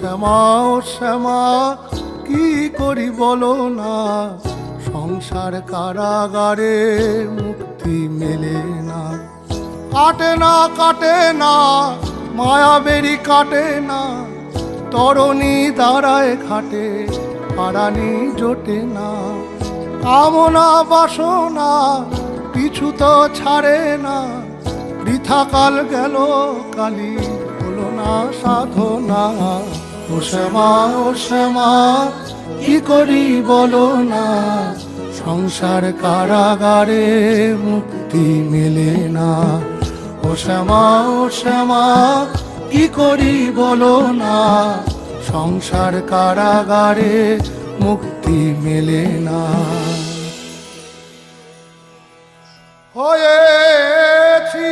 শ্যামা ও শ্যামা কি করি বলো না, সংসার কারাগারে মুক্তি মেলে না। কাটে না কাটে না মায়া বেরি কাটে না, তরণী দাঁড়ায় ঘাটে পারানি জোটে না। কামনা বাসনা পিছু তো ছাড়ে না, বৃথা কাল গেল কালি হলো না সাধনা। ও শ্যামা ও শ্যামা কি করি বলো না, সংসার কারাগারে মুক্তি মেলে না। ও শ্যামা ও শ্যামা কি করি বলো না, সংসার কারাগারে মুক্তি মেলে না। হয়েছি